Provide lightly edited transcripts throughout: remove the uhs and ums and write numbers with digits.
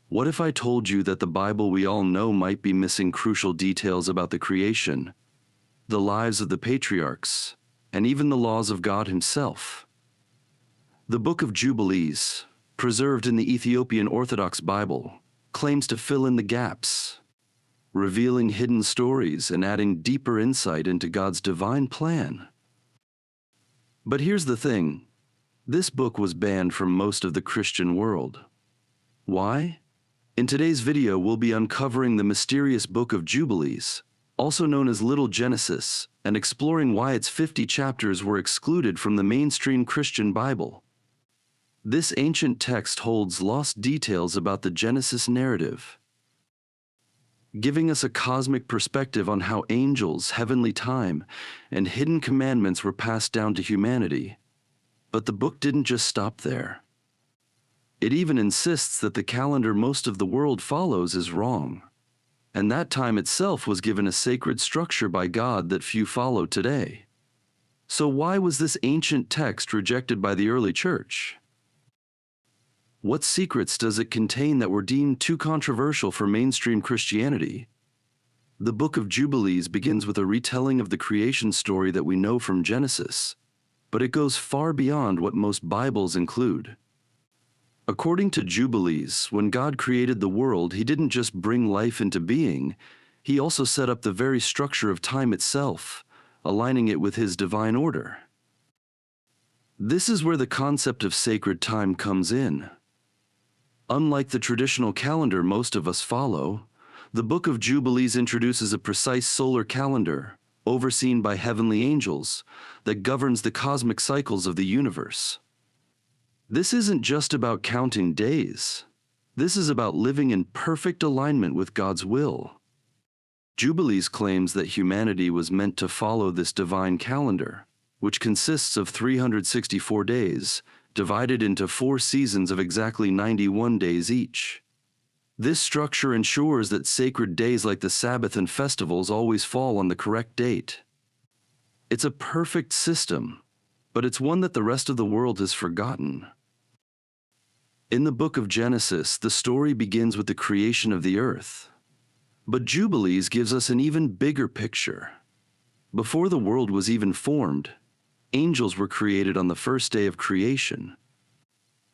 What if I told you that the Bible we all know might be missing crucial details about the creation, the lives of the patriarchs, and even the laws of God Himself? The Book of Jubilees, preserved in the Ethiopian Orthodox Bible, claims to fill in the gaps, revealing hidden stories and adding deeper insight into God's divine plan. But here's the thing, this book was banned from most of the Christian world. Why? In today's video, we'll be uncovering the mysterious Book of Jubilees, also known as Little Genesis, and exploring why its 50 chapters were excluded from the mainstream Christian Bible. This ancient text holds lost details about the Genesis narrative, giving us a cosmic perspective on how angels, heavenly time, and hidden commandments were passed down to humanity. But the book didn't just stop there. It even insists that the calendar most of the world follows is wrong, and that time itself was given a sacred structure by God that few follow today. So why was this ancient text rejected by the early church? What secrets does it contain that were deemed too controversial for mainstream Christianity? The Book of Jubilees begins with a retelling of the creation story that we know from Genesis, but it goes far beyond what most Bibles include. According to Jubilees, when God created the world, He didn't just bring life into being, He also set up the very structure of time itself, aligning it with His divine order. This is where the concept of sacred time comes in. Unlike the traditional calendar most of us follow, the Book of Jubilees introduces a precise solar calendar, overseen by heavenly angels, that governs the cosmic cycles of the universe. This isn't just about counting days. This is about living in perfect alignment with God's will. Jubilees claims that humanity was meant to follow this divine calendar, which consists of 364 days, divided into 4 seasons of exactly 91 days each. This structure ensures that sacred days like the Sabbath and festivals always fall on the correct date. It's a perfect system, but it's one that the rest of the world has forgotten. In the book of Genesis, the story begins with the creation of the earth. But Jubilees gives us an even bigger picture. Before the world was even formed, angels were created on the first day of creation.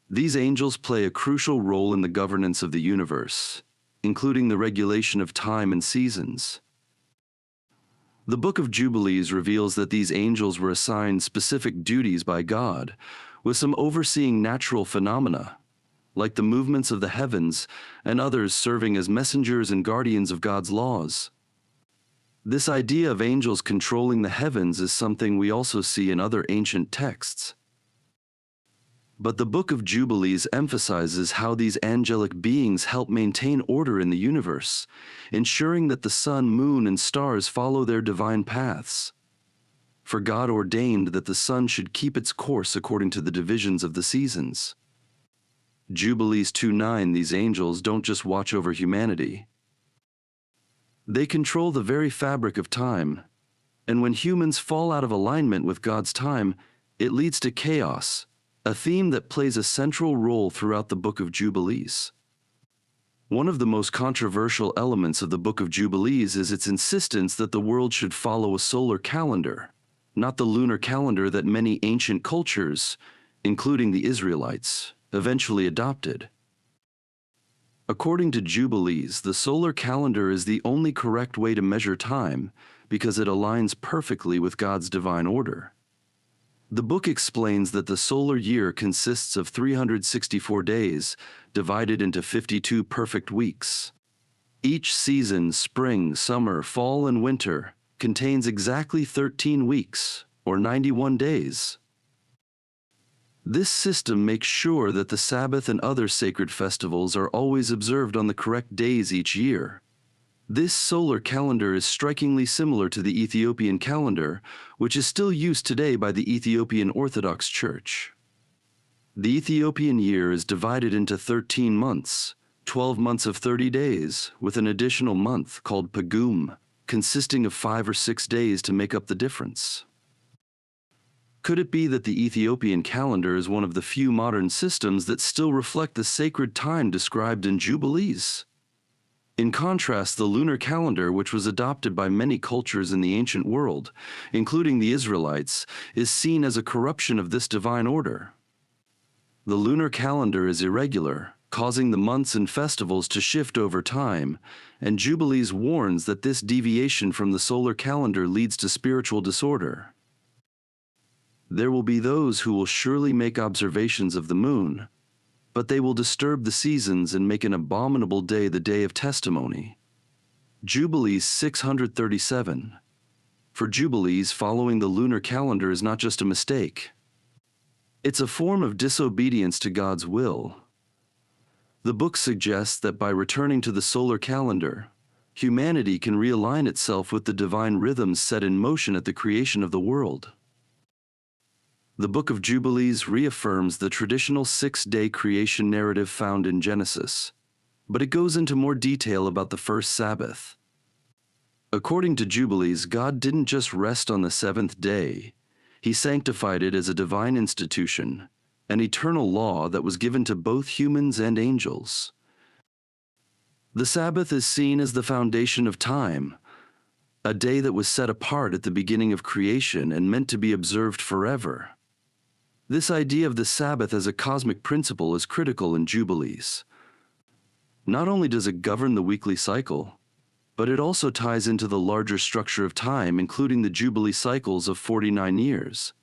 These angels play a crucial role in the governance of the universe, including the regulation of time and seasons. The Book of Jubilees reveals that these angels were assigned specific duties by God, with some overseeing natural phenomena, like the movements of the heavens, and others serving as messengers and guardians of God's laws. This idea of angels controlling the heavens is something we also see in other ancient texts. But the Book of Jubilees emphasizes how these angelic beings help maintain order in the universe, ensuring that the sun, moon, and stars follow their divine paths. For God ordained that the sun should keep its course according to the divisions of the seasons. Jubilees 2:9, these angels don't just watch over humanity. They control the very fabric of time, and when humans fall out of alignment with God's time, it leads to chaos, a theme that plays a central role throughout the Book of Jubilees. One of the most controversial elements of the Book of Jubilees is its insistence that the world should follow a solar calendar, not the lunar calendar that many ancient cultures, including the Israelites, eventually adopted. According to Jubilees, the solar calendar is the only correct way to measure time because it aligns perfectly with God's divine order. The book explains that the solar year consists of 364 days, divided into 52 perfect weeks. Each season, spring, summer, fall, and winter, contains exactly 13 weeks, or 91 days. This system makes sure that the Sabbath and other sacred festivals are always observed on the correct days each year. This solar calendar is strikingly similar to the Ethiopian calendar, which is still used today by the Ethiopian Orthodox Church. The Ethiopian year is divided into 13 months, 12 months of 30 days, with an additional month called Pagum, consisting of 5 or 6 days to make up the difference. Could it be that the Ethiopian calendar is one of the few modern systems that still reflect the sacred time described in Jubilees? In contrast, the lunar calendar, which was adopted by many cultures in the ancient world, including the Israelites, is seen as a corruption of this divine order. The lunar calendar is irregular, causing the months and festivals to shift over time, and Jubilees warns that this deviation from the solar calendar leads to spiritual disorder. There will be those who will surely make observations of the moon, but they will disturb the seasons and make an abominable day the day of testimony. Jubilees 637. For Jubilees, following the lunar calendar is not just a mistake. It's a form of disobedience to God's will. The book suggests that by returning to the solar calendar, humanity can realign itself with the divine rhythms set in motion at the creation of the world. The Book of Jubilees reaffirms the traditional six-day creation narrative found in Genesis, but it goes into more detail about the first Sabbath. According to Jubilees, God didn't just rest on the seventh day. He sanctified it as a divine institution, an eternal law that was given to both humans and angels. The Sabbath is seen as the foundation of time, a day that was set apart at the beginning of creation and meant to be observed forever. This idea of the Sabbath as a cosmic principle is critical in Jubilees. Not only does it govern the weekly cycle, but it also ties into the larger structure of time, including the Jubilee cycles of 49 years.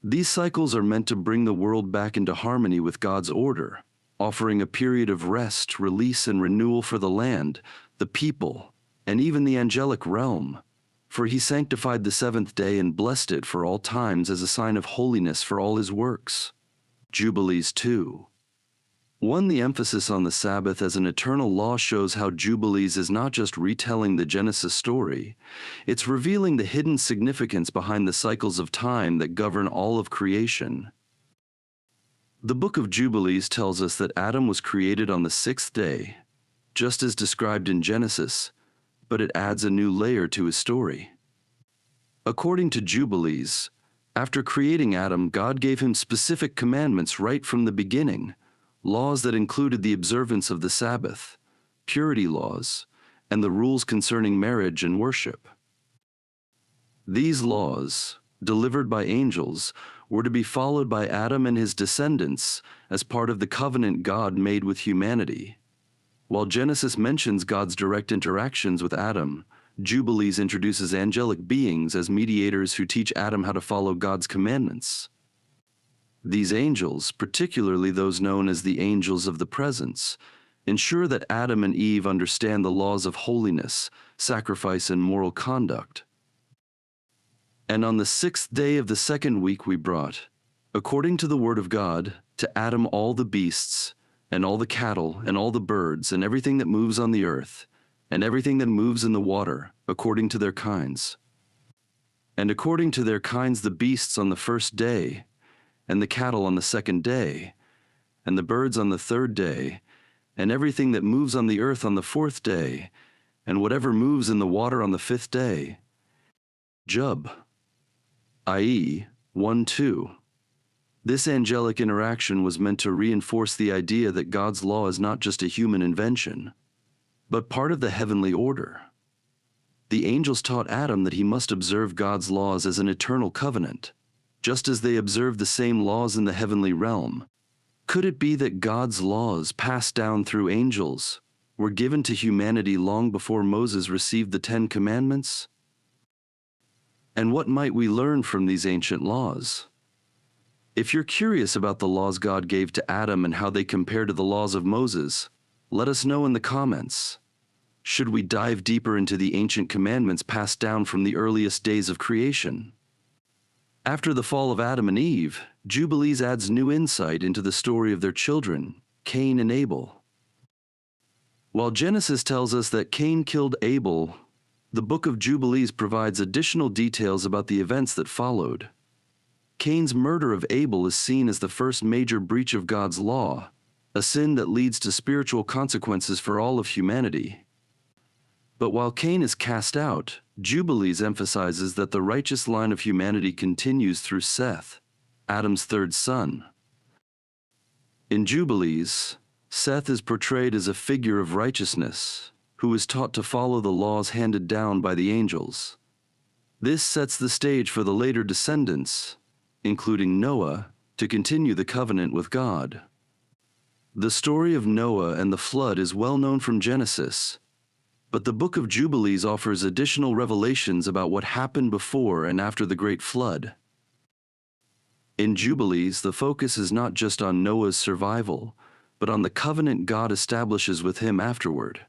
These cycles are meant to bring the world back into harmony with God's order, offering a period of rest, release, and renewal for the land, the people, and even the angelic realm. For he sanctified the seventh day and blessed it for all times as a sign of holiness for all his works. Jubilees 2. 1. The emphasis on the Sabbath as an eternal law shows how Jubilees is not just retelling the Genesis story, it's revealing the hidden significance behind the cycles of time that govern all of creation. The Book of Jubilees tells us that Adam was created on the sixth day, just as described in Genesis, but it adds a new layer to his story. According to Jubilees, after creating Adam, God gave him specific commandments right from the beginning, laws that included the observance of the Sabbath, purity laws, and the rules concerning marriage and worship. These laws, delivered by angels, were to be followed by Adam and his descendants as part of the covenant God made with humanity. While Genesis mentions God's direct interactions with Adam, Jubilees introduces angelic beings as mediators who teach Adam how to follow God's commandments. These angels, particularly those known as the angels of the presence, ensure that Adam and Eve understand the laws of holiness, sacrifice, and moral conduct. And on the sixth day of the second week we brought, according to the word of God, to Adam all the beasts, and all the cattle, and all the birds, and everything that moves on the earth, and everything that moves in the water, according to their kinds. And according to their kinds the beasts on the first day, and the cattle on the second day, and the birds on the third day, and everything that moves on the earth on the fourth day, and whatever moves in the water on the fifth day. Jub, i.e., 1-2. This angelic interaction was meant to reinforce the idea that God's law is not just a human invention, but part of the heavenly order. The angels taught Adam that he must observe God's laws as an eternal covenant, just as they observed the same laws in the heavenly realm. Could it be that God's laws, passed down through angels, were given to humanity long before Moses received the Ten Commandments? And what might we learn from these ancient laws? If you're curious about the laws God gave to Adam and how they compare to the laws of Moses, let us know in the comments. Should we dive deeper into the ancient commandments passed down from the earliest days of creation? After the fall of Adam and Eve, Jubilees adds new insight into the story of their children, Cain and Abel. While Genesis tells us that Cain killed Abel, the Book of Jubilees provides additional details about the events that followed. Cain's murder of Abel is seen as the first major breach of God's law, a sin that leads to spiritual consequences for all of humanity. But while Cain is cast out, Jubilees emphasizes that the righteous line of humanity continues through Seth, Adam's third son. In Jubilees, Seth is portrayed as a figure of righteousness who is taught to follow the laws handed down by the angels. This sets the stage for the later descendants, including Noah, to continue the covenant with God. The story of Noah and the flood is well known from Genesis, but the book of Jubilees offers additional revelations about what happened before and after the great flood. In Jubilees, the focus is not just on Noah's survival, but on the covenant God establishes with him afterward.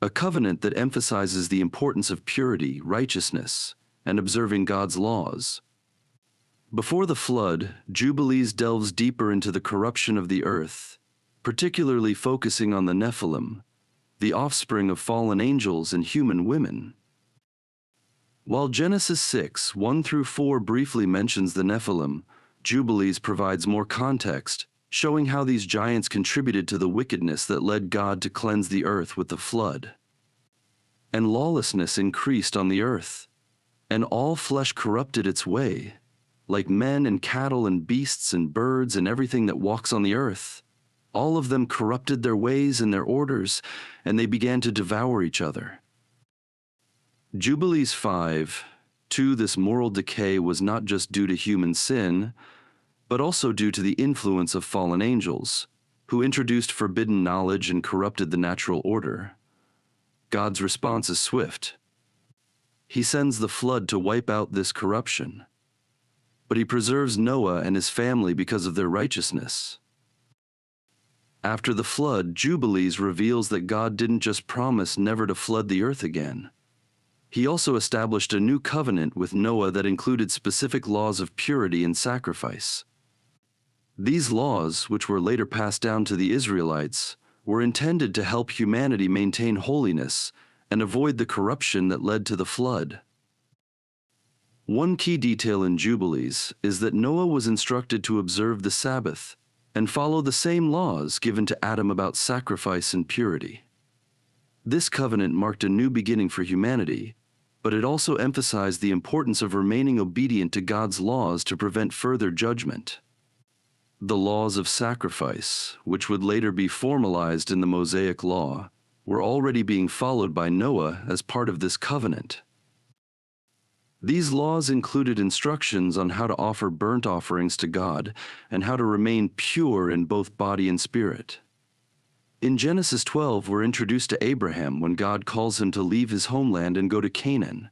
A covenant that emphasizes the importance of purity, righteousness, and observing God's laws. Before the flood, Jubilees delves deeper into the corruption of the earth, particularly focusing on the Nephilim, the offspring of fallen angels and human women. While Genesis 6, 1-4 briefly mentions the Nephilim, Jubilees provides more context, showing how these giants contributed to the wickedness that led God to cleanse the earth with the flood. And lawlessness increased on the earth, and all flesh corrupted its way, like men and cattle and beasts and birds and everything that walks on the earth. All of them corrupted their ways and their orders, and they began to devour each other. Jubilees 5:2 This moral decay was not just due to human sin, but also due to the influence of fallen angels, who introduced forbidden knowledge and corrupted the natural order. God's response is swift. He sends the flood to wipe out this corruption, but he preserves Noah and his family because of their righteousness. After the flood, Jubilees reveals that God didn't just promise never to flood the earth again. He also established a new covenant with Noah that included specific laws of purity and sacrifice. These laws, which were later passed down to the Israelites, were intended to help humanity maintain holiness and avoid the corruption that led to the flood. One key detail in Jubilees is that Noah was instructed to observe the Sabbath and follow the same laws given to Adam about sacrifice and purity. This covenant marked a new beginning for humanity, but it also emphasized the importance of remaining obedient to God's laws to prevent further judgment. The laws of sacrifice, which would later be formalized in the Mosaic Law, were already being followed by Noah as part of this covenant. These laws included instructions on how to offer burnt offerings to God and how to remain pure in both body and spirit. In Genesis 12, we're introduced to Abraham when God calls him to leave his homeland and go to Canaan.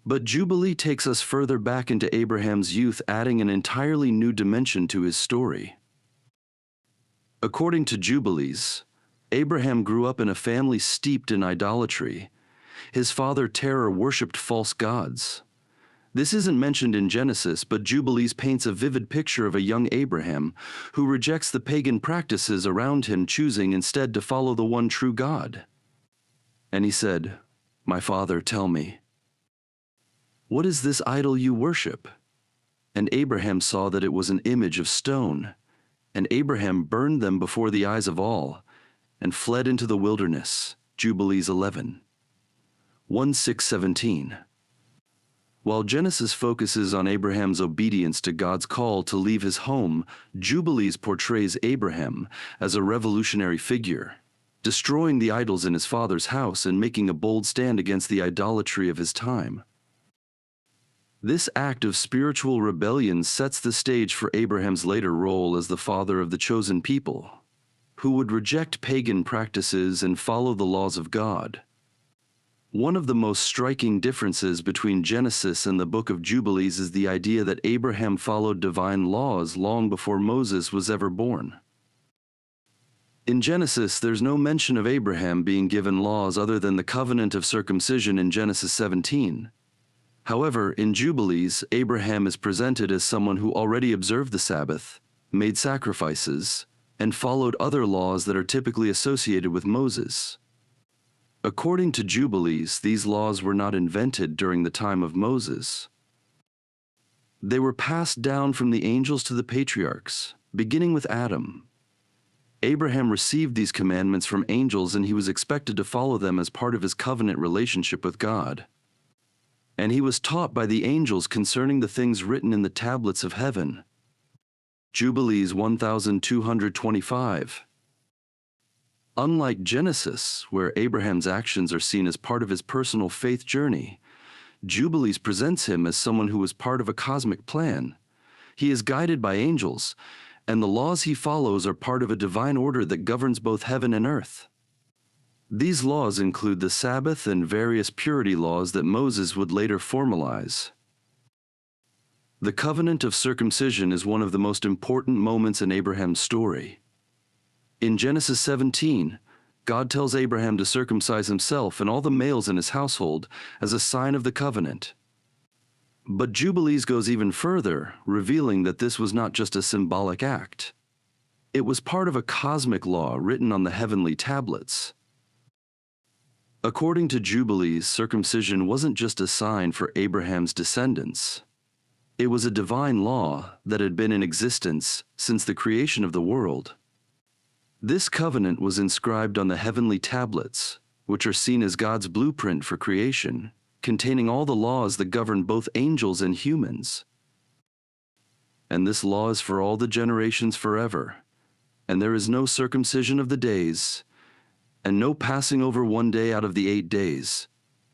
But Jubilee takes us further back into Abraham's youth, adding an entirely new dimension to his story. According to Jubilees, Abraham grew up in a family steeped in idolatry. His father Terah worshipped false gods. This isn't mentioned in Genesis, but Jubilees paints a vivid picture of a young Abraham who rejects the pagan practices around him, choosing instead to follow the one true God. And he said, "My father, tell me, what is this idol you worship?" And Abraham saw that it was an image of stone. And Abraham burned them before the eyes of all and fled into the wilderness. Jubilees 11. 1:6-17. While Genesis focuses on Abraham's obedience to God's call to leave his home, Jubilees portrays Abraham as a revolutionary figure, destroying the idols in his father's house and making a bold stand against the idolatry of his time. This act of spiritual rebellion sets the stage for Abraham's later role as the father of the chosen people, who would reject pagan practices and follow the laws of God. One of the most striking differences between Genesis and the book of Jubilees is the idea that Abraham followed divine laws long before Moses was ever born. In Genesis, there's no mention of Abraham being given laws other than the covenant of circumcision in Genesis 17. However, in Jubilees, Abraham is presented as someone who already observed the Sabbath, made sacrifices, and followed other laws that are typically associated with Moses. According to Jubilees, these laws were not invented during the time of Moses. They were passed down from the angels to the patriarchs, beginning with Adam. Abraham received these commandments from angels, and he was expected to follow them as part of his covenant relationship with God. And he was taught by the angels concerning the things written in the tablets of heaven. Jubilees 1225. Unlike Genesis, where Abraham's actions are seen as part of his personal faith journey, Jubilees presents him as someone who is part of a cosmic plan. He is guided by angels, and the laws he follows are part of a divine order that governs both heaven and earth. These laws include the Sabbath and various purity laws that Moses would later formalize. The covenant of circumcision is one of the most important moments in Abraham's story. In Genesis 17, God tells Abraham to circumcise himself and all the males in his household as a sign of the covenant. But Jubilees goes even further, revealing that this was not just a symbolic act. It was part of a cosmic law written on the heavenly tablets. According to Jubilees, circumcision wasn't just a sign for Abraham's descendants. It was a divine law that had been in existence since the creation of the world. This covenant was inscribed on the heavenly tablets, which are seen as God's blueprint for creation, containing all the laws that govern both angels and humans. And this law is for all the generations forever, and there is no circumcision of the days, and no passing over one day out of the 8 days,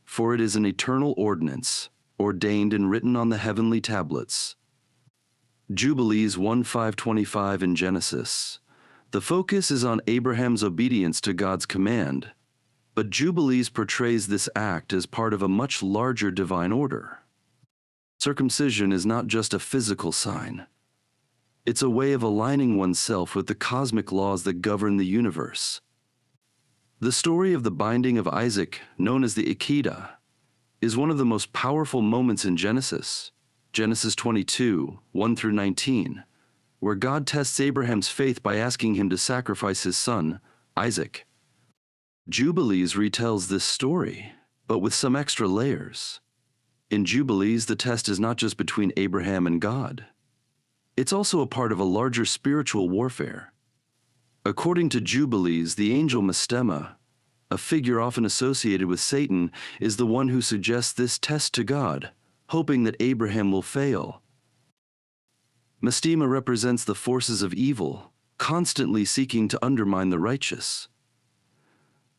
for it is an eternal ordinance, ordained and written on the heavenly tablets. Jubilees 1:5-25 in Genesis. The focus is on Abraham's obedience to God's command, but Jubilees portrays this act as part of a much larger divine order. Circumcision is not just a physical sign. It's a way of aligning oneself with the cosmic laws that govern the universe. The story of the binding of Isaac, known as the Akedah, is one of the most powerful moments in Genesis, Genesis 22, 1-19, where God tests Abraham's faith by asking him to sacrifice his son, Isaac. Jubilees retells this story, but with some extra layers. In Jubilees, the test is not just between Abraham and God. It's also a part of a larger spiritual warfare. According to Jubilees, the angel Mastema, a figure often associated with Satan, is the one who suggests this test to God, hoping that Abraham will fail. Mastema represents the forces of evil, constantly seeking to undermine the righteous.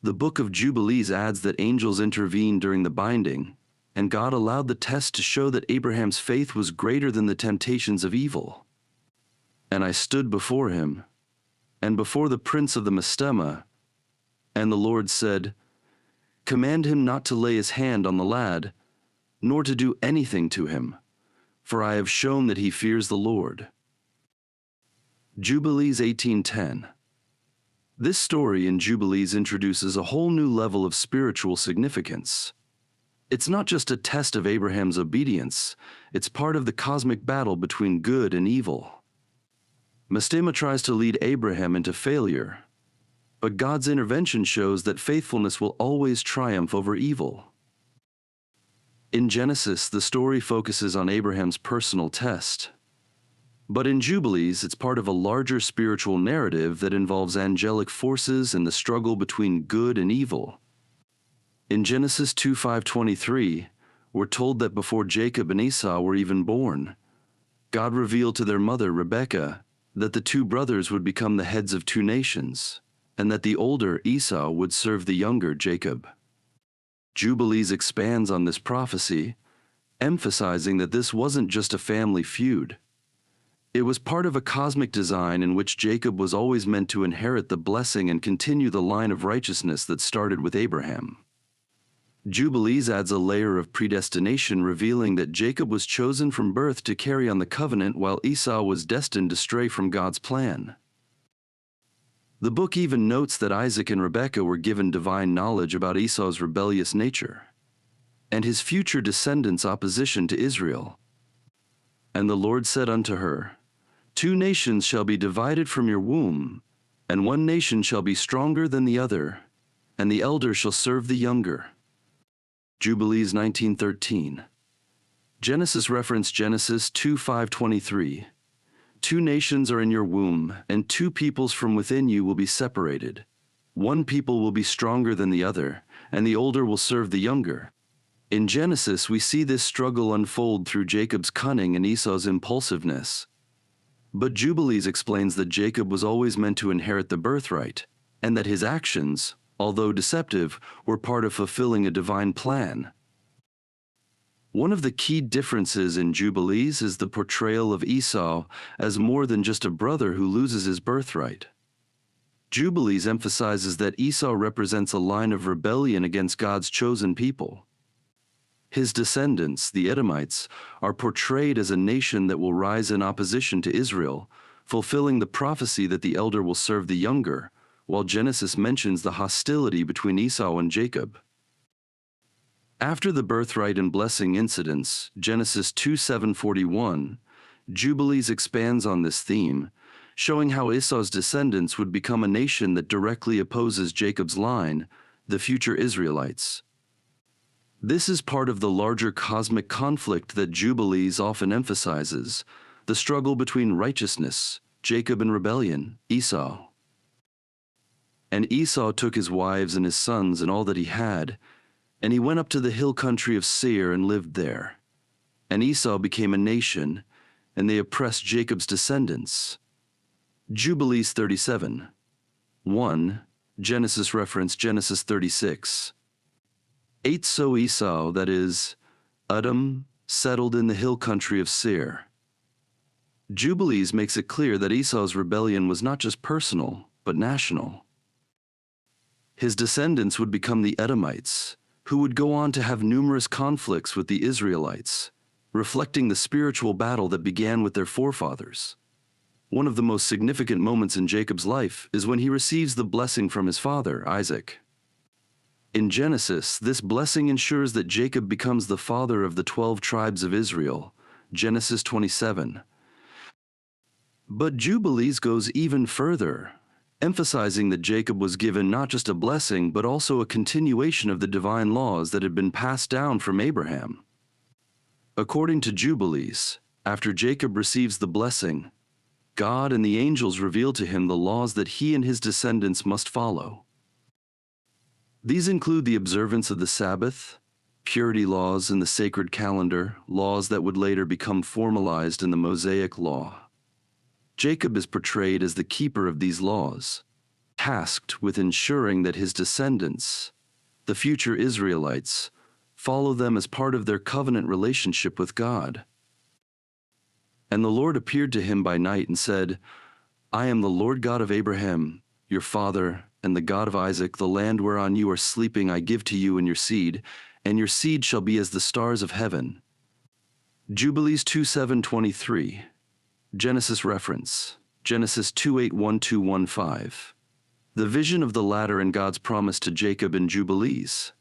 The book of Jubilees adds that angels intervened during the binding, and God allowed the test to show that Abraham's faith was greater than the temptations of evil. And I stood before him, and before the prince of the Mastema, and the Lord said, "Command him not to lay his hand on the lad, nor to do anything to him, for I have shown that he fears the Lord." Jubilees 18:10. This story in Jubilees introduces a whole new level of spiritual significance. It's not just a test of Abraham's obedience, it's part of the cosmic battle between good and evil. Mastema tries to lead Abraham into failure, but God's intervention shows that faithfulness will always triumph over evil. In Genesis, the story focuses on Abraham's personal test. But in Jubilees, it's part of a larger spiritual narrative that involves angelic forces and the struggle between good and evil. In Genesis 2:5-23, we're told that before Jacob and Esau were even born, God revealed to their mother, Rebekah, that the two brothers would become the heads of two nations, and that the older Esau would serve the younger Jacob. Jubilees expands on this prophecy, emphasizing that this wasn't just a family feud. It was part of a cosmic design in which Jacob was always meant to inherit the blessing and continue the line of righteousness that started with Abraham. Jubilees adds a layer of predestination, revealing that Jacob was chosen from birth to carry on the covenant while Esau was destined to stray from God's plan. The book even notes that Isaac and Rebekah were given divine knowledge about Esau's rebellious nature and his future descendants' opposition to Israel. "And the Lord said unto her, 2 nations shall be divided from your womb, and one nation shall be stronger than the other, and the elder shall serve the younger." Jubilees 19:13. Genesis reference Genesis 2:5-23. Two nations are in your womb, and two peoples from within you will be separated. One people will be stronger than the other, and the older will serve the younger. In Genesis, we see this struggle unfold through Jacob's cunning and Esau's impulsiveness. But Jubilees explains that Jacob was always meant to inherit the birthright, and that his actions, although deceptive, were part of fulfilling a divine plan. One of the key differences in Jubilees is the portrayal of Esau as more than just a brother who loses his birthright. Jubilees emphasizes that Esau represents a line of rebellion against God's chosen people. His descendants, the Edomites, are portrayed as a nation that will rise in opposition to Israel, fulfilling the prophecy that the elder will serve the younger, while Genesis mentions the hostility between Esau and Jacob. After the birthright and blessing incidents, Genesis 2:7-41, Jubilees expands on this theme, showing how Esau's descendants would become a nation that directly opposes Jacob's line, the future Israelites. This is part of the larger cosmic conflict that Jubilees often emphasizes, the struggle between righteousness, Jacob, and rebellion, Esau. And Esau took his wives and his sons and all that he had, and he went up to the hill country of Seir and lived there. And Esau became a nation, and they oppressed Jacob's descendants. Jubilees 37. 1. Genesis reference Genesis 36. 8. So Esau, that is, Edom, settled in the hill country of Seir. Jubilees makes it clear that Esau's rebellion was not just personal, but national. His descendants would become the Edomites, who would go on to have numerous conflicts with the Israelites, reflecting the spiritual battle that began with their forefathers. One of the most significant moments in Jacob's life is when he receives the blessing from his father, Isaac. In Genesis, this blessing ensures that Jacob becomes the father of the 12 tribes of Israel, Genesis 27. But Jubilees goes even further, emphasizing that Jacob was given not just a blessing but also a continuation of the divine laws that had been passed down from Abraham. According to Jubilees, after Jacob receives the blessing, God and the angels reveal to him the laws that he and his descendants must follow. These include the observance of the Sabbath, purity laws in the sacred calendar, laws that would later become formalized in the Mosaic Law. Jacob is portrayed as the keeper of these laws, tasked with ensuring that his descendants, the future Israelites, follow them as part of their covenant relationship with God. And the Lord appeared to him by night and said, I am the Lord God of Abraham, your father, and the God of Isaac. The land whereon you are sleeping I give to you and your seed shall be as the stars of heaven. Jubilees 2:7-23. Genesis reference, Genesis 2:8-1-2-1-5. The vision of the ladder and God's promise to Jacob in Jubilees.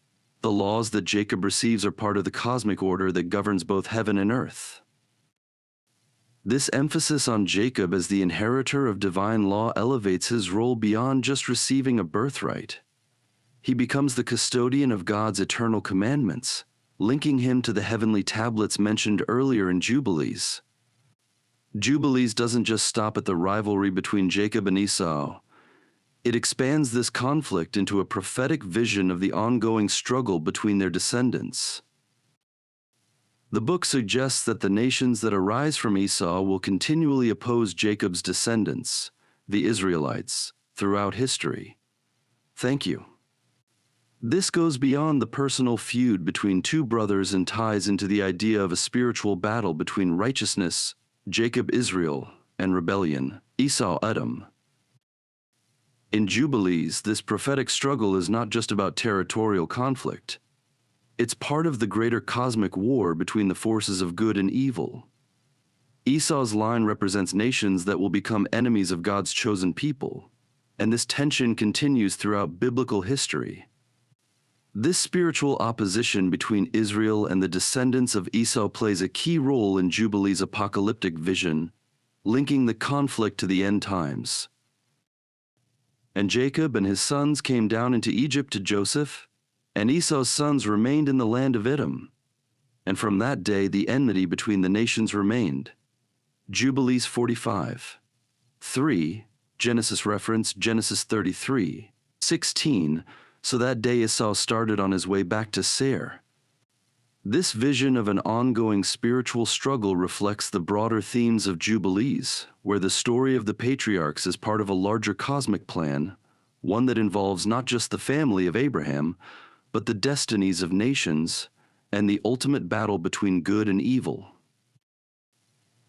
The laws that Jacob receives are part of the cosmic order that governs both heaven and earth. This emphasis on Jacob as the inheritor of divine law elevates his role beyond just receiving a birthright. He becomes the custodian of God's eternal commandments, linking him to the heavenly tablets mentioned earlier in Jubilees. Jubilees doesn't just stop at the rivalry between Jacob and Esau. It expands this conflict into a prophetic vision of the ongoing struggle between their descendants. The book suggests that the nations that arise from Esau will continually oppose Jacob's descendants, the Israelites, throughout history. Thank you. This goes beyond the personal feud between two brothers and ties into the idea of a spiritual battle between righteousness, Jacob Israel, and rebellion, Esau Edom. In Jubilees, this prophetic struggle is not just about territorial conflict. It's part of the greater cosmic war between the forces of good and evil. Esau's line represents nations that will become enemies of God's chosen people, and this tension continues throughout biblical history. This spiritual opposition between Israel and the descendants of Esau plays a key role in Jubilees' apocalyptic vision, linking the conflict to the end times. And Jacob and his sons came down into Egypt to Joseph, and Esau's sons remained in the land of Edom. And from that day the enmity between the nations remained. Jubilees 45. 3. Genesis reference Genesis 33. 16. So that day Esau started on his way back to Seir. This vision of an ongoing spiritual struggle reflects the broader themes of Jubilees, where the story of the patriarchs is part of a larger cosmic plan, one that involves not just the family of Abraham, but the destinies of nations and the ultimate battle between good and evil.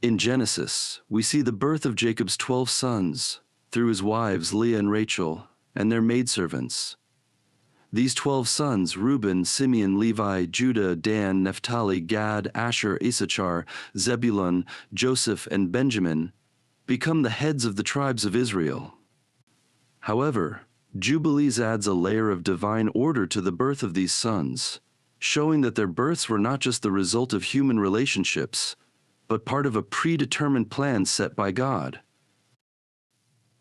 In Genesis, we see the birth of Jacob's 12 sons through his wives Leah and Rachel and their maidservants. These 12 sons, Reuben, Simeon, Levi, Judah, Dan, Naphtali, Gad, Asher, Issachar, Zebulun, Joseph, and Benjamin, become the heads of the tribes of Israel. However, Jubilees adds a layer of divine order to the birth of these sons, showing that their births were not just the result of human relationships, but part of a predetermined plan set by God.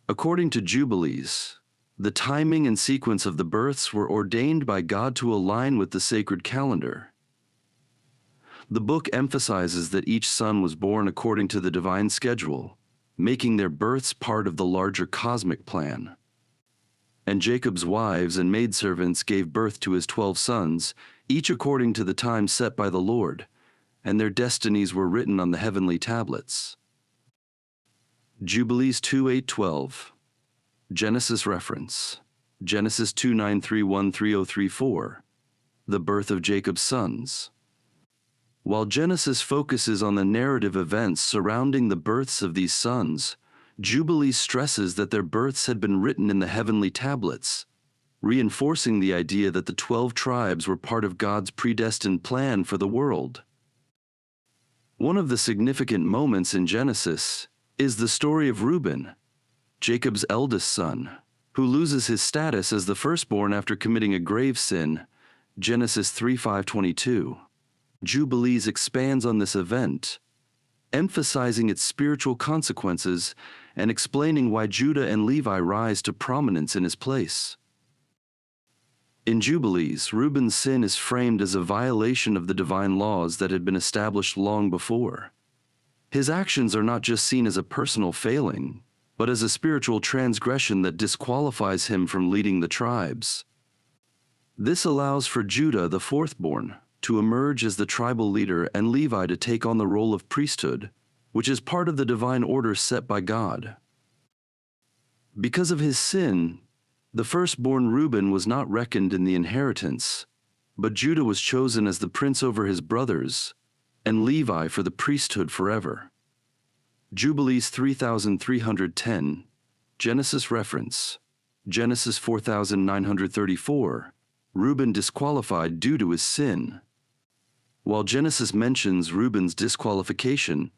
According to Jubilees, the timing and sequence of the births were ordained by God to align with the sacred calendar. The book emphasizes that each son was born according to the divine schedule, making their births part of the larger cosmic plan. And Jacob's wives and maidservants gave birth to his 12 sons, each according to the time set by the Lord, and their destinies were written on the heavenly tablets. Jubilees 2:8-12. Genesis reference Genesis 2:9-3-1-3-0-3-4. The birth of Jacob's sons. While Genesis focuses on the narrative events surrounding the births of these sons, Jubilees stresses that their births had been written in the heavenly tablets, reinforcing the idea that the 12 tribes were part of God's predestined plan for the world. One of the significant moments in Genesis is the story of Reuben, Jacob's eldest son, who loses his status as the firstborn after committing a grave sin, Genesis 3:5-22. Jubilees expands on this event, emphasizing its spiritual consequences and explaining why Judah and Levi rise to prominence in his place. In Jubilees, Reuben's sin is framed as a violation of the divine laws that had been established long before. His actions are not just seen as a personal failing, but as a spiritual transgression that disqualifies him from leading the tribes. This allows for Judah, the fourthborn, to emerge as the tribal leader and Levi to take on the role of priesthood, which is part of the divine order set by God. Because of his sin, the firstborn Reuben was not reckoned in the inheritance, but Judah was chosen as the prince over his brothers, and Levi for the priesthood forever. Jubilees 3310, Genesis reference, Genesis 4934, Reuben disqualified due to his sin. While Genesis mentions Reuben's disqualification,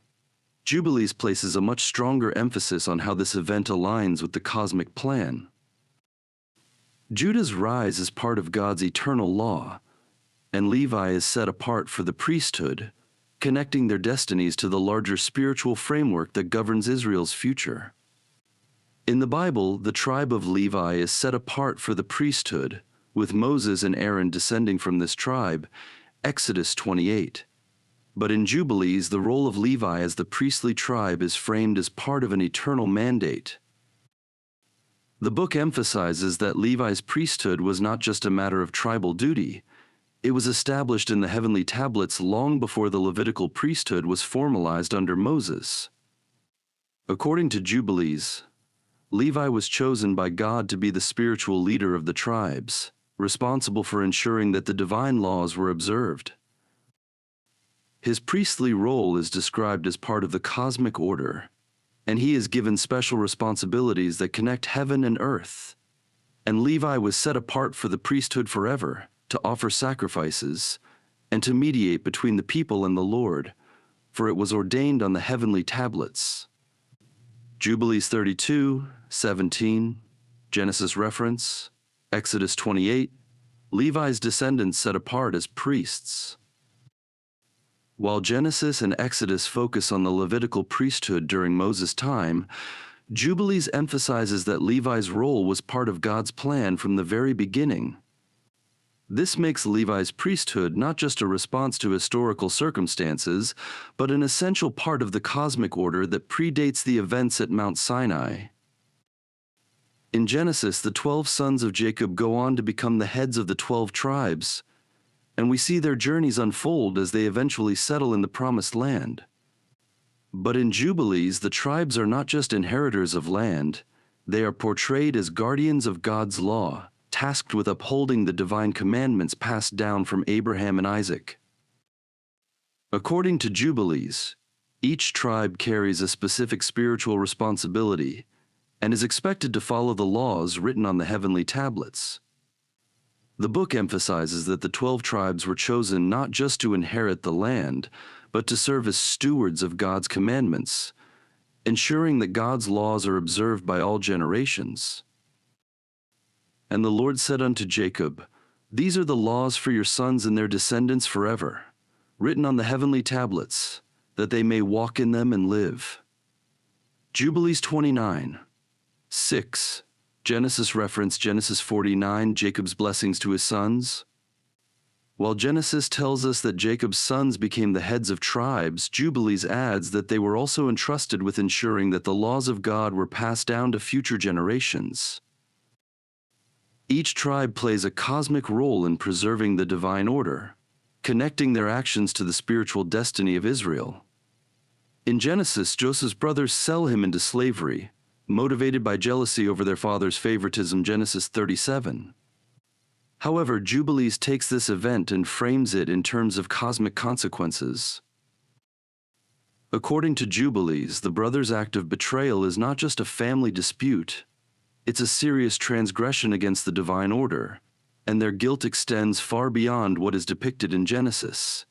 Jubilees places a much stronger emphasis on how this event aligns with the cosmic plan. Judah's rise is part of God's eternal law, and Levi is set apart for the priesthood, connecting their destinies to the larger spiritual framework that governs Israel's future. In the Bible, the tribe of Levi is set apart for the priesthood, with Moses and Aaron descending from this tribe, Exodus 28. But in Jubilees, the role of Levi as the priestly tribe is framed as part of an eternal mandate. The book emphasizes that Levi's priesthood was not just a matter of tribal duty. It was established in the heavenly tablets long before the Levitical priesthood was formalized under Moses. According to Jubilees, Levi was chosen by God to be the spiritual leader of the tribes, responsible for ensuring that the divine laws were observed. His priestly role is described as part of the cosmic order, and he is given special responsibilities that connect heaven and earth. And Levi was set apart for the priesthood forever, to offer sacrifices, and to mediate between the people and the Lord, for it was ordained on the heavenly tablets. Jubilees 32:17, Genesis reference, Exodus 28, Levi's descendants set apart as priests. While Genesis and Exodus focus on the Levitical priesthood during Moses' time, Jubilees emphasizes that Levi's role was part of God's plan from the very beginning. This makes Levi's priesthood not just a response to historical circumstances, but an essential part of the cosmic order that predates the events at Mount Sinai. In Genesis, the 12 sons of Jacob go on to become the heads of the 12 tribes, and we see their journeys unfold as they eventually settle in the Promised Land. But in Jubilees, the tribes are not just inheritors of land, they are portrayed as guardians of God's law, tasked with upholding the divine commandments passed down from Abraham and Isaac. According to Jubilees, each tribe carries a specific spiritual responsibility and is expected to follow the laws written on the heavenly tablets. The book emphasizes that the 12 tribes were chosen not just to inherit the land, but to serve as stewards of God's commandments, ensuring that God's laws are observed by all generations. And the Lord said unto Jacob, These are the laws for your sons and their descendants forever, written on the heavenly tablets, that they may walk in them and live. Jubilees 29. 6. Genesis reference Genesis 49, Jacob's blessings to his sons. While Genesis tells us that Jacob's sons became the heads of tribes, Jubilees adds that they were also entrusted with ensuring that the laws of God were passed down to future generations. Each tribe plays a cosmic role in preserving the divine order, connecting their actions to the spiritual destiny of Israel. In Genesis, Joseph's brothers sell him into slavery, motivated by jealousy over their father's favoritism, Genesis 37. However, Jubilees takes this event and frames it in terms of cosmic consequences. According to Jubilees, the brothers' act of betrayal is not just a family dispute, it's a serious transgression against the divine order, and their guilt extends far beyond what is depicted in Genesis.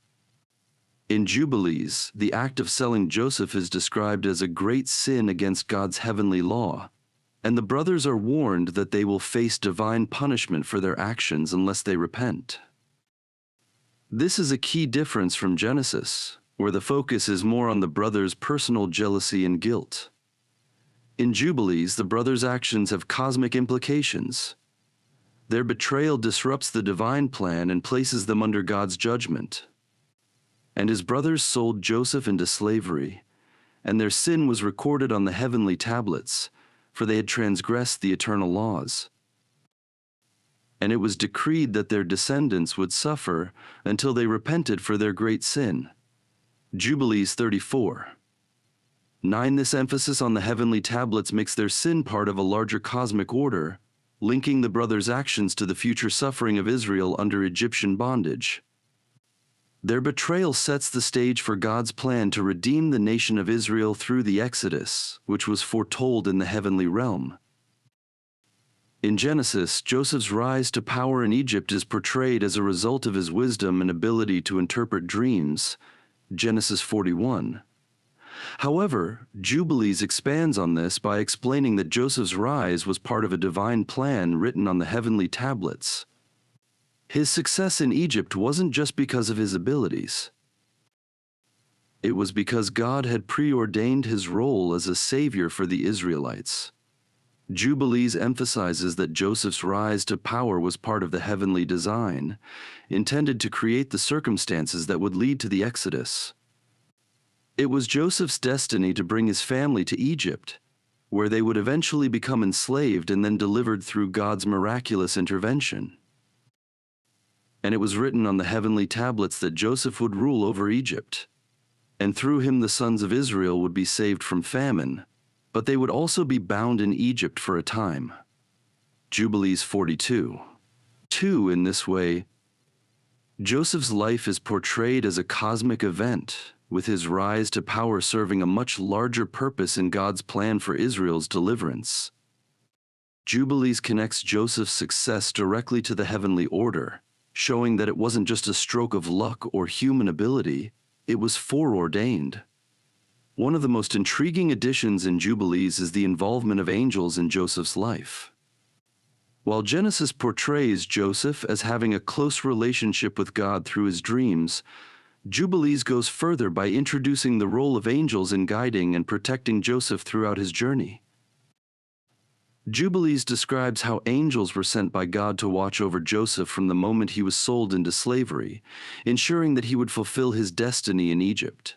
In Jubilees, the act of selling Joseph is described as a great sin against God's heavenly law, and the brothers are warned that they will face divine punishment for their actions unless they repent. This is a key difference from Genesis, where the focus is more on the brothers' personal jealousy and guilt. In Jubilees, the brothers' actions have cosmic implications. Their betrayal disrupts the divine plan and places them under God's judgment. And his brothers sold Joseph into slavery, and their sin was recorded on the heavenly tablets, for they had transgressed the eternal laws. And it was decreed that their descendants would suffer until they repented for their great sin. Jubilees 34. 9. This emphasis on the heavenly tablets makes their sin part of a larger cosmic order, linking the brothers' actions to the future suffering of Israel under Egyptian bondage. Their betrayal sets the stage for God's plan to redeem the nation of Israel through the Exodus, which was foretold in the heavenly realm. In Genesis, Joseph's rise to power in Egypt is portrayed as a result of his wisdom and ability to interpret dreams, Genesis 41. However, Jubilees expands on this by explaining that Joseph's rise was part of a divine plan written on the heavenly tablets. His success in Egypt wasn't just because of his abilities. It was because God had preordained his role as a savior for the Israelites. Jubilees emphasizes that Joseph's rise to power was part of the heavenly design, intended to create the circumstances that would lead to the Exodus. It was Joseph's destiny to bring his family to Egypt, where they would eventually become enslaved and then delivered through God's miraculous intervention. And it was written on the heavenly tablets that Joseph would rule over Egypt, and through him the sons of Israel would be saved from famine, but they would also be bound in Egypt for a time. Jubilees 42. 2. In this way, Joseph's life is portrayed as a cosmic event, with his rise to power serving a much larger purpose in God's plan for Israel's deliverance. Jubilees connects Joseph's success directly to the heavenly order, showing that it wasn't just a stroke of luck or human ability, it was foreordained. One of the most intriguing additions in Jubilees is the involvement of angels in Joseph's life. While Genesis portrays Joseph as having a close relationship with God through his dreams, Jubilees goes further by introducing the role of angels in guiding and protecting Joseph throughout his journey. Jubilees describes how angels were sent by God to watch over Joseph from the moment he was sold into slavery, ensuring that he would fulfill his destiny in Egypt.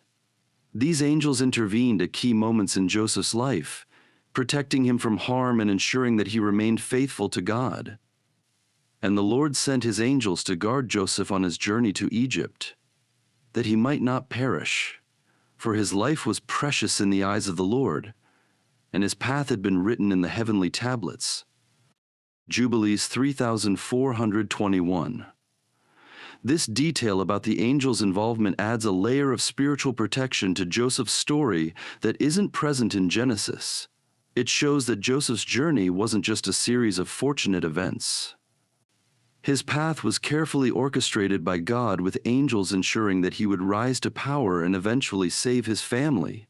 These angels intervened at key moments in Joseph's life, protecting him from harm and ensuring that he remained faithful to God. And the Lord sent his angels to guard Joseph on his journey to Egypt, that he might not perish, for his life was precious in the eyes of the Lord, and his path had been written in the heavenly tablets. Jubilees 3421. This detail about the angel's involvement adds a layer of spiritual protection to Joseph's story that isn't present in Genesis. It shows that Joseph's journey wasn't just a series of fortunate events. His path was carefully orchestrated by God, with angels ensuring that he would rise to power and eventually save his family.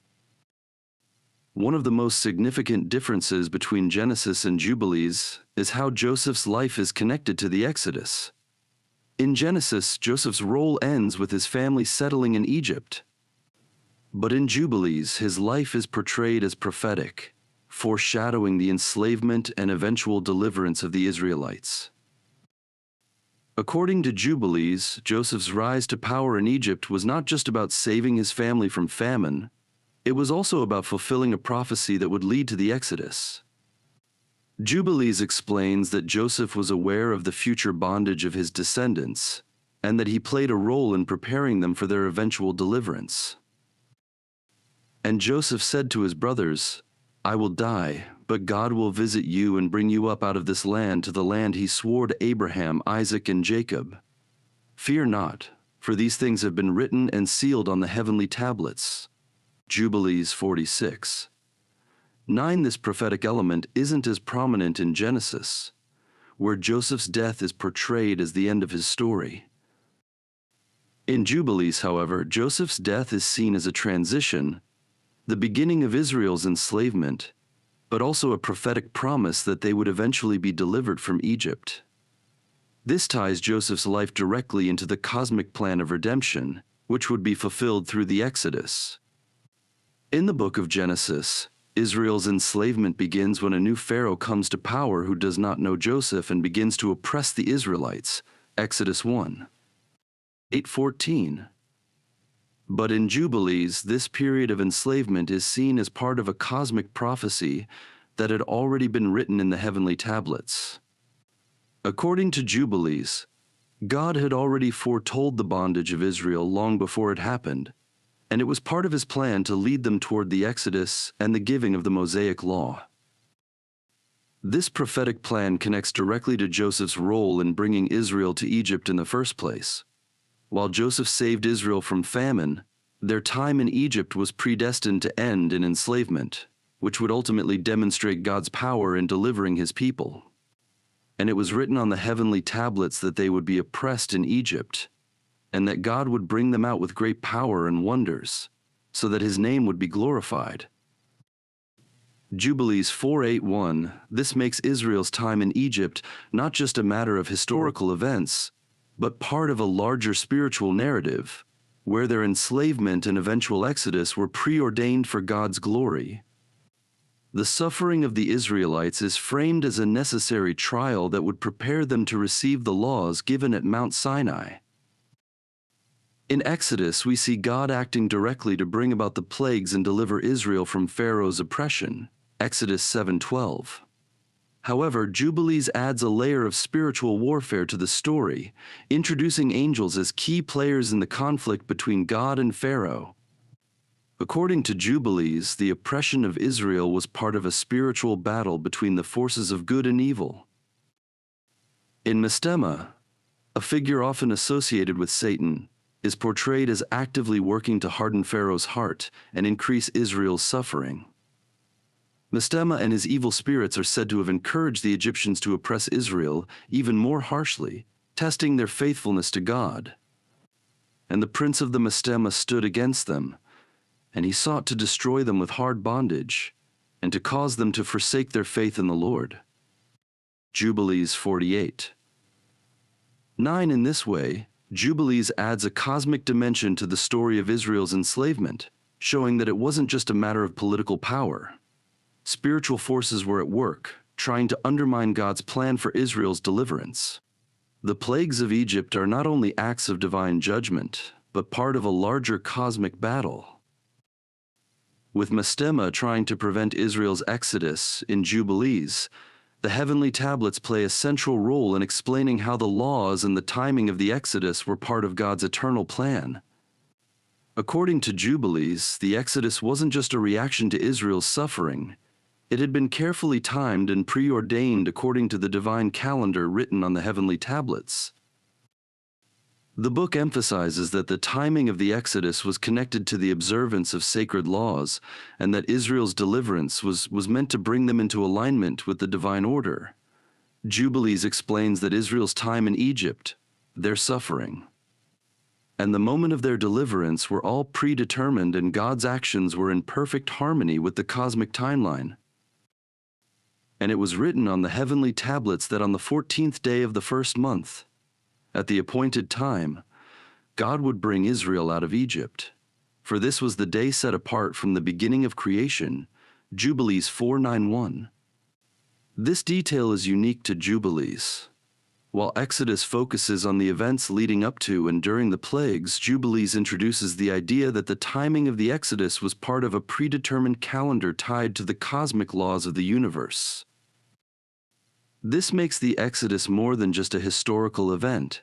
One of the most significant differences between Genesis and Jubilees is how Joseph's life is connected to the Exodus. In Genesis, Joseph's role ends with his family settling in Egypt. But in Jubilees, his life is portrayed as prophetic, foreshadowing the enslavement and eventual deliverance of the Israelites. According to Jubilees, Joseph's rise to power in Egypt was not just about saving his family from famine, it was also about fulfilling a prophecy that would lead to the Exodus. Jubilees explains that Joseph was aware of the future bondage of his descendants, and that he played a role in preparing them for their eventual deliverance. And Joseph said to his brothers, "I will die, but God will visit you and bring you up out of this land to the land he swore to Abraham, Isaac, and Jacob. Fear not, for these things have been written and sealed on the heavenly tablets." Jubilees 46. 9. This prophetic element isn't as prominent in Genesis, where Joseph's death is portrayed as the end of his story. In Jubilees, however, Joseph's death is seen as a transition, the beginning of Israel's enslavement, but also a prophetic promise that they would eventually be delivered from Egypt. This ties Joseph's life directly into the cosmic plan of redemption, which would be fulfilled through the Exodus. In the book of Genesis, Israel's enslavement begins when a new Pharaoh comes to power who does not know Joseph and begins to oppress the Israelites. Exodus 1. 8:14. But in Jubilees, this period of enslavement is seen as part of a cosmic prophecy that had already been written in the heavenly tablets. According to Jubilees, God had already foretold the bondage of Israel long before it happened, and it was part of his plan to lead them toward the Exodus and the giving of the Mosaic Law. This prophetic plan connects directly to Joseph's role in bringing Israel to Egypt in the first place. While Joseph saved Israel from famine, their time in Egypt was predestined to end in enslavement, which would ultimately demonstrate God's power in delivering his people. And it was written on the heavenly tablets that they would be oppressed in Egypt, and that God would bring them out with great power and wonders, so that his name would be glorified. Jubilees 4:8-1. This makes Israel's time in Egypt not just a matter of historical events, but part of a larger spiritual narrative, where their enslavement and eventual exodus were preordained for God's glory. The suffering of the Israelites is framed as a necessary trial that would prepare them to receive the laws given at Mount Sinai. In Exodus, we see God acting directly to bring about the plagues and deliver Israel from Pharaoh's oppression. Exodus 7:12. However, Jubilees adds a layer of spiritual warfare to the story, introducing angels as key players in the conflict between God and Pharaoh. According to Jubilees, the oppression of Israel was part of a spiritual battle between the forces of good and evil. In Mastema, a figure often associated with Satan, is portrayed as actively working to harden Pharaoh's heart and increase Israel's suffering. Mastema and his evil spirits are said to have encouraged the Egyptians to oppress Israel even more harshly, testing their faithfulness to God. And the prince of the Mastema stood against them, and he sought to destroy them with hard bondage, and to cause them to forsake their faith in the Lord. Jubilees 48:9. In this way, Jubilees adds a cosmic dimension to the story of Israel's enslavement, showing that it wasn't just a matter of political power. Spiritual forces were at work, trying to undermine God's plan for Israel's deliverance. The plagues of Egypt are not only acts of divine judgment, but part of a larger cosmic battle. With Mastema trying to prevent Israel's exodus in Jubilees, the heavenly tablets play a central role in explaining how the laws and the timing of the exodus were part of God's eternal plan. According to Jubilees, the exodus wasn't just a reaction to Israel's suffering. It had been carefully timed and preordained according to the divine calendar written on the heavenly tablets. The book emphasizes that the timing of the Exodus was connected to the observance of sacred laws, and that Israel's deliverance was meant to bring them into alignment with the divine order. Jubilees explains that Israel's time in Egypt, their suffering, and the moment of their deliverance were all predetermined, and God's actions were in perfect harmony with the cosmic timeline. And it was written on the heavenly tablets that on the 14th day of the first month, at the appointed time, God would bring Israel out of Egypt. For this was the day set apart from the beginning of creation, Jubilees 4:9-1. This detail is unique to Jubilees. While Exodus focuses on the events leading up to and during the plagues, Jubilees introduces the idea that the timing of the Exodus was part of a predetermined calendar tied to the cosmic laws of the universe. This makes the Exodus more than just a historical event.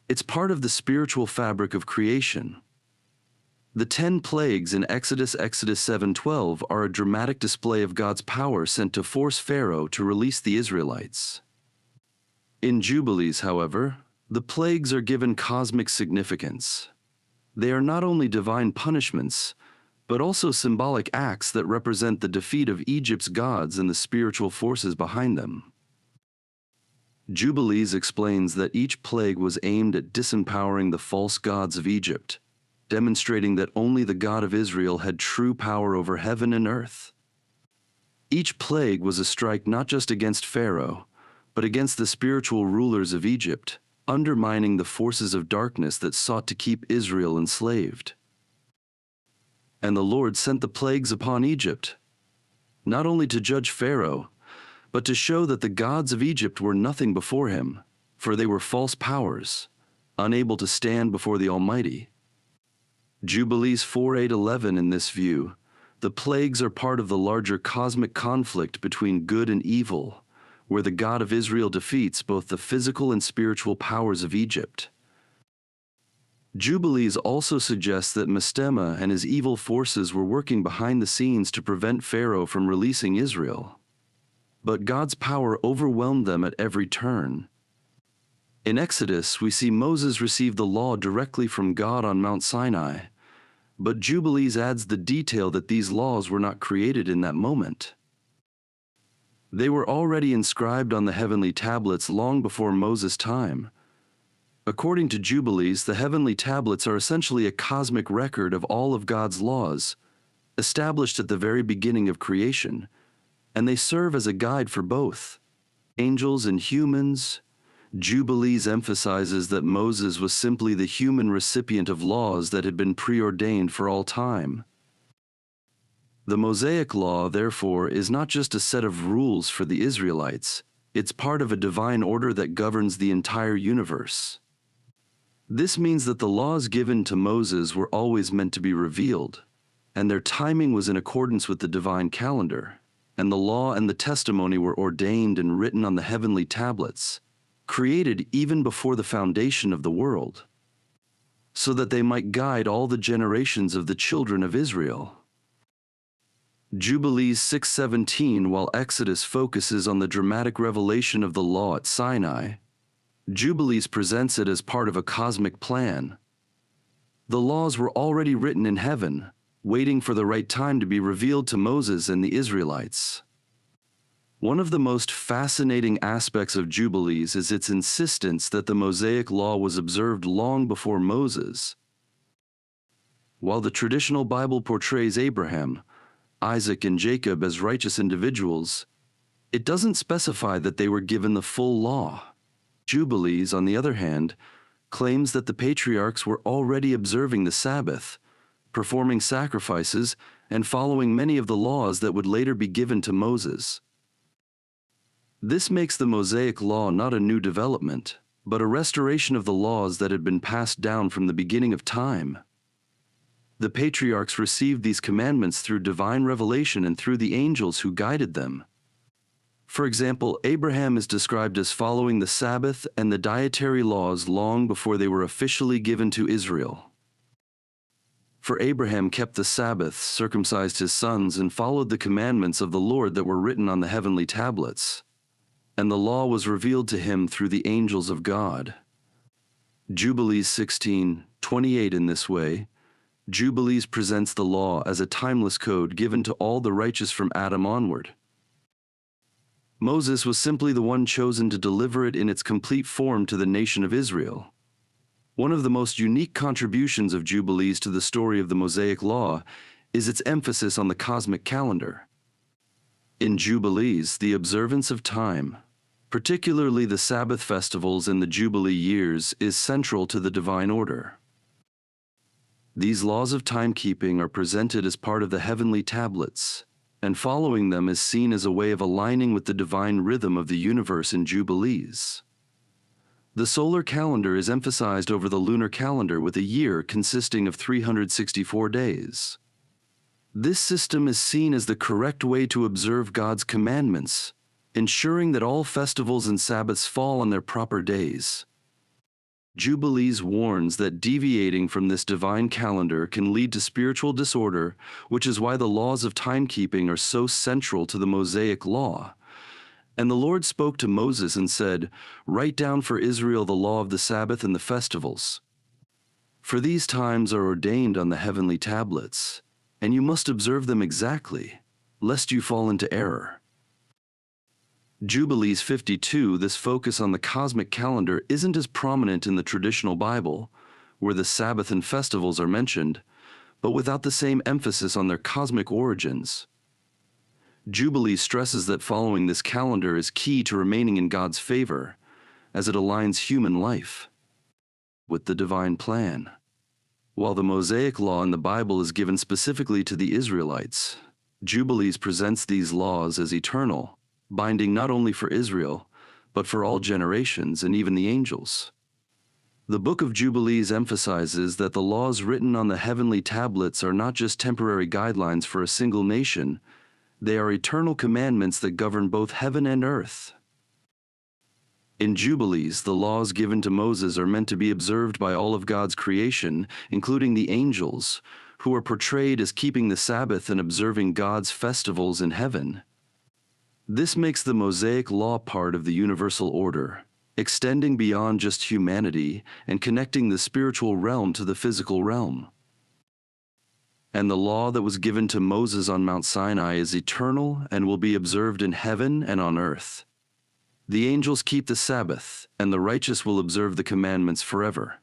It's part of the spiritual fabric of creation. The 10 plagues in Exodus 7:12 are a dramatic display of God's power sent to force Pharaoh to release the Israelites. In Jubilees, however, the plagues are given cosmic significance. They are not only divine punishments, but also symbolic acts that represent the defeat of Egypt's gods and the spiritual forces behind them. Jubilees explains that each plague was aimed at disempowering the false gods of Egypt, demonstrating that only the God of Israel had true power over heaven and earth. Each plague was a strike not just against Pharaoh, but against the spiritual rulers of Egypt, undermining the forces of darkness that sought to keep Israel enslaved. And the Lord sent the plagues upon Egypt, not only to judge Pharaoh, but to show that the gods of Egypt were nothing before him, for they were false powers, unable to stand before the Almighty. Jubilees 4:8-11 in this view, the plagues are part of the larger cosmic conflict between good and evil, where the God of Israel defeats both the physical and spiritual powers of Egypt. Jubilees also suggests that Mastema and his evil forces were working behind the scenes to prevent Pharaoh from releasing Israel. But God's power overwhelmed them at every turn. In Exodus, we see Moses receive the law directly from God on Mount Sinai, but Jubilees adds the detail that these laws were not created in that moment. They were already inscribed on the heavenly tablets long before Moses' time. According to Jubilees, the heavenly tablets are essentially a cosmic record of all of God's laws, established at the very beginning of creation, and they serve as a guide for both angels and humans. Jubilees emphasizes that Moses was simply the human recipient of laws that had been preordained for all time. The Mosaic Law, therefore, is not just a set of rules for the Israelites, it's part of a divine order that governs the entire universe. This means that the laws given to Moses were always meant to be revealed, and their timing was in accordance with the divine calendar. And the law and the testimony were ordained and written on the heavenly tablets, created even before the foundation of the world, so that they might guide all the generations of the children of Israel. Jubilees 6:17, while Exodus focuses on the dramatic revelation of the law at Sinai, Jubilees presents it as part of a cosmic plan. The laws were already written in heaven, waiting for the right time to be revealed to Moses and the Israelites. One of the most fascinating aspects of Jubilees is its insistence that the Mosaic Law was observed long before Moses. While the traditional Bible portrays Abraham, Isaac, and Jacob as righteous individuals, it doesn't specify that they were given the full law. Jubilees, on the other hand, claims that the patriarchs were already observing the Sabbath, performing sacrifices, and following many of the laws that would later be given to Moses. This makes the Mosaic Law not a new development, but a restoration of the laws that had been passed down from the beginning of time. The patriarchs received these commandments through divine revelation and through the angels who guided them. For example, Abraham is described as following the Sabbath and the dietary laws long before they were officially given to Israel. For Abraham kept the Sabbath, circumcised his sons, and followed the commandments of the Lord that were written on the heavenly tablets. And the law was revealed to him through the angels of God. Jubilees 16:28. In this way, Jubilees presents the law as a timeless code given to all the righteous from Adam onward. Moses was simply the one chosen to deliver it in its complete form to the nation of Israel. One of the most unique contributions of Jubilees to the story of the Mosaic Law is its emphasis on the cosmic calendar. In Jubilees, the observance of time, particularly the Sabbath festivals and the Jubilee years, is central to the divine order. These laws of timekeeping are presented as part of the heavenly tablets, and following them is seen as a way of aligning with the divine rhythm of the universe in Jubilees. The solar calendar is emphasized over the lunar calendar, with a year consisting of 364 days. This system is seen as the correct way to observe God's commandments, ensuring that all festivals and Sabbaths fall on their proper days. Jubilees warns that deviating from this divine calendar can lead to spiritual disorder, which is why the laws of timekeeping are so central to the Mosaic Law. And the Lord spoke to Moses and said, "Write down for Israel the law of the Sabbath and the festivals. For these times are ordained on the heavenly tablets, and you must observe them exactly, lest you fall into error." Jubilees 52, this focus on the cosmic calendar isn't as prominent in the traditional Bible, where the Sabbath and festivals are mentioned, but without the same emphasis on their cosmic origins. Jubilee stresses that following this calendar is key to remaining in God's favor, as it aligns human life with the divine plan. While the Mosaic Law in the Bible is given specifically to the Israelites, Jubilees presents these laws as eternal, binding not only for Israel, but for all generations and even the angels. The book of Jubilees emphasizes that the laws written on the heavenly tablets are not just temporary guidelines for a single nation, they are eternal commandments that govern both heaven and earth. In Jubilees, the laws given to Moses are meant to be observed by all of God's creation, including the angels, who are portrayed as keeping the Sabbath and observing God's festivals in heaven. This makes the Mosaic Law part of the universal order, extending beyond just humanity and connecting the spiritual realm to the physical realm. And the law that was given to Moses on Mount Sinai is eternal and will be observed in heaven and on earth. The angels keep the Sabbath, and the righteous will observe the commandments forever.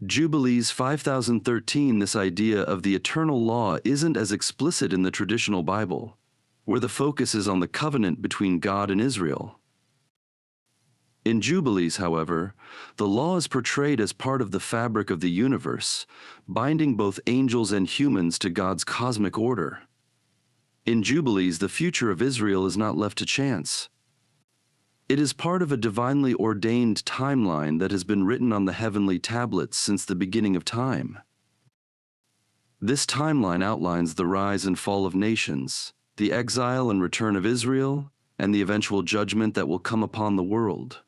Jubilees 5013, this idea of the eternal law isn't as explicit in the traditional Bible, where the focus is on the covenant between God and Israel. In Jubilees, however, the law is portrayed as part of the fabric of the universe, binding both angels and humans to God's cosmic order. In Jubilees, the future of Israel is not left to chance. It is part of a divinely ordained timeline that has been written on the heavenly tablets since the beginning of time. This timeline outlines the rise and fall of nations, the exile and return of Israel, and the eventual judgment that will come upon the world.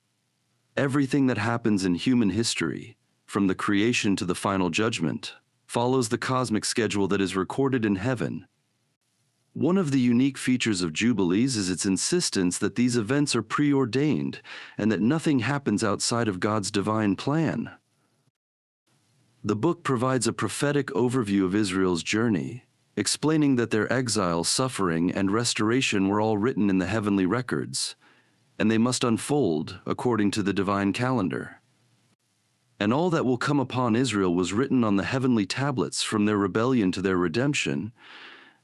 Everything that happens in human history, from the creation to the final judgment, follows the cosmic schedule that is recorded in heaven. One of the unique features of Jubilees is its insistence that these events are preordained and that nothing happens outside of God's divine plan. The book provides a prophetic overview of Israel's journey, explaining that their exile, suffering, and restoration were all written in the heavenly records, and they must unfold according to the divine calendar. And all that will come upon Israel was written on the heavenly tablets, from their rebellion to their redemption,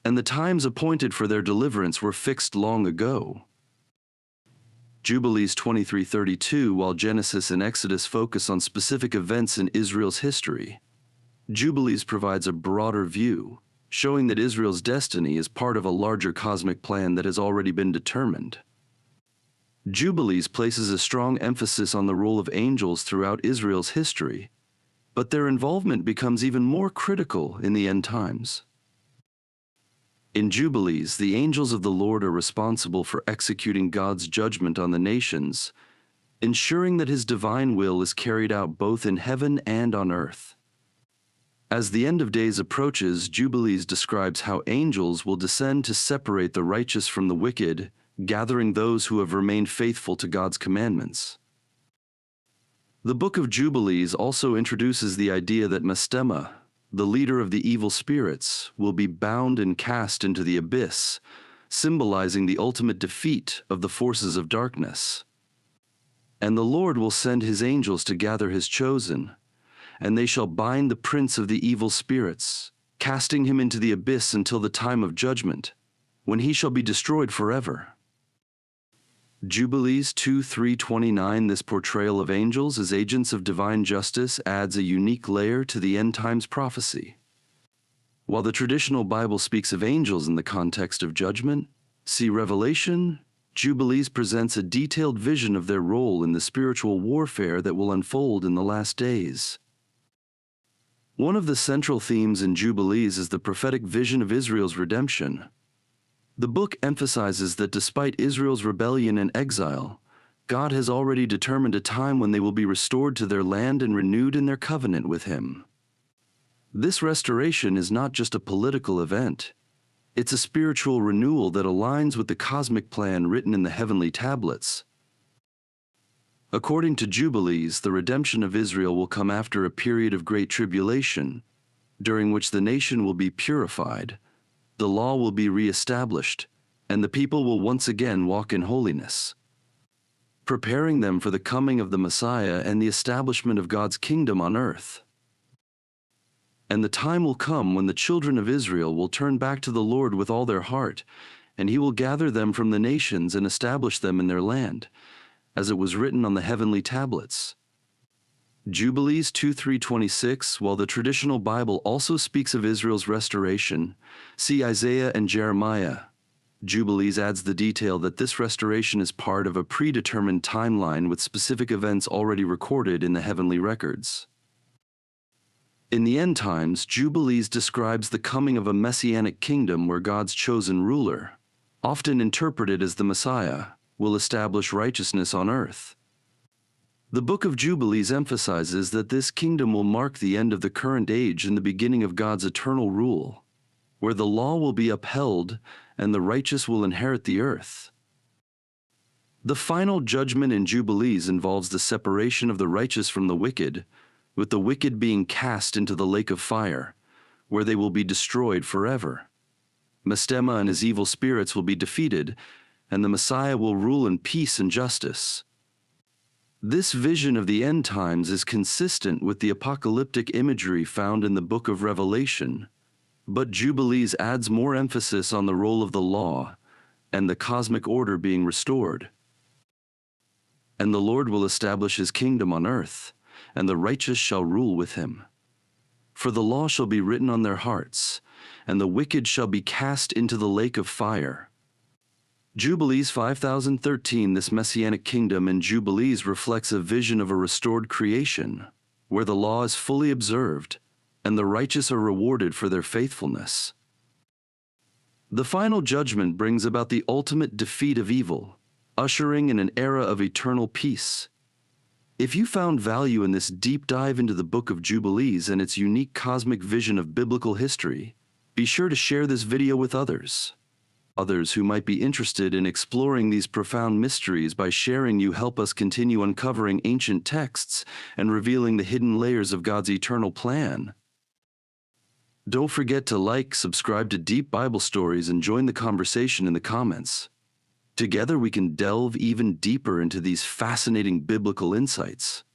and the times appointed for their deliverance were fixed long ago. Jubilees 23:32, while Genesis and Exodus focus on specific events in Israel's history, Jubilees provides a broader view, showing that Israel's destiny is part of a larger cosmic plan that has already been determined. Jubilees places a strong emphasis on the role of angels throughout Israel's history, but their involvement becomes even more critical in the end times. In Jubilees, the angels of the Lord are responsible for executing God's judgment on the nations, ensuring that His divine will is carried out both in heaven and on earth. As the end of days approaches, Jubilees describes how angels will descend to separate the righteous from the wicked, gathering those who have remained faithful to God's commandments. The book of Jubilees also introduces the idea that Mastema, the leader of the evil spirits, will be bound and cast into the abyss, symbolizing the ultimate defeat of the forces of darkness. And the Lord will send His angels to gather His chosen, and they shall bind the prince of the evil spirits, casting him into the abyss until the time of judgment, when he shall be destroyed forever. Jubilees 2:3-29. This portrayal of angels as agents of divine justice adds a unique layer to the end times prophecy. While the traditional Bible speaks of angels in the context of judgment, see Revelation, Jubilees presents a detailed vision of their role in the spiritual warfare that will unfold in the last days. One of the central themes in Jubilees is the prophetic vision of Israel's redemption. The book emphasizes that despite Israel's rebellion and exile, God has already determined a time when they will be restored to their land and renewed in their covenant with Him. This restoration is not just a political event. It's a spiritual renewal that aligns with the cosmic plan written in the heavenly tablets. According to Jubilees, the redemption of Israel will come after a period of great tribulation, during which the nation will be purified, the law will be reestablished, and the people will once again walk in holiness, preparing them for the coming of the Messiah and the establishment of God's kingdom on earth. And the time will come when the children of Israel will turn back to the Lord with all their heart, and He will gather them from the nations and establish them in their land, as it was written on the heavenly tablets. Jubilees 2:3-26. While the traditional Bible also speaks of Israel's restoration, see Isaiah and Jeremiah. Jubilees adds the detail that this restoration is part of a predetermined timeline with specific events already recorded in the heavenly records. In the end times, Jubilees describes the coming of a messianic kingdom where God's chosen ruler, often interpreted as the Messiah, will establish righteousness on earth. The book of Jubilees emphasizes that this kingdom will mark the end of the current age and the beginning of God's eternal rule, where the law will be upheld and the righteous will inherit the earth. The final judgment in Jubilees involves the separation of the righteous from the wicked, with the wicked being cast into the lake of fire, where they will be destroyed forever. Mastema and his evil spirits will be defeated, and the Messiah will rule in peace and justice. This vision of the end times is consistent with the apocalyptic imagery found in the book of Revelation, but Jubilees adds more emphasis on the role of the law and the cosmic order being restored. And the Lord will establish His kingdom on earth, and the righteous shall rule with Him. For the law shall be written on their hearts, and the wicked shall be cast into the lake of fire. Jubilees 5013. This messianic kingdom in Jubilees reflects a vision of a restored creation, where the law is fully observed, and the righteous are rewarded for their faithfulness. The final judgment brings about the ultimate defeat of evil, ushering in an era of eternal peace. If you found value in this deep dive into the book of Jubilees and its unique cosmic vision of biblical history, be sure to share this video with others. Others who might be interested in exploring these profound mysteries. By sharing, you help us continue uncovering ancient texts and revealing the hidden layers of God's eternal plan. Don't forget to like, subscribe to Deep Bible Stories, and join the conversation in the comments. Together we can delve even deeper into these fascinating biblical insights.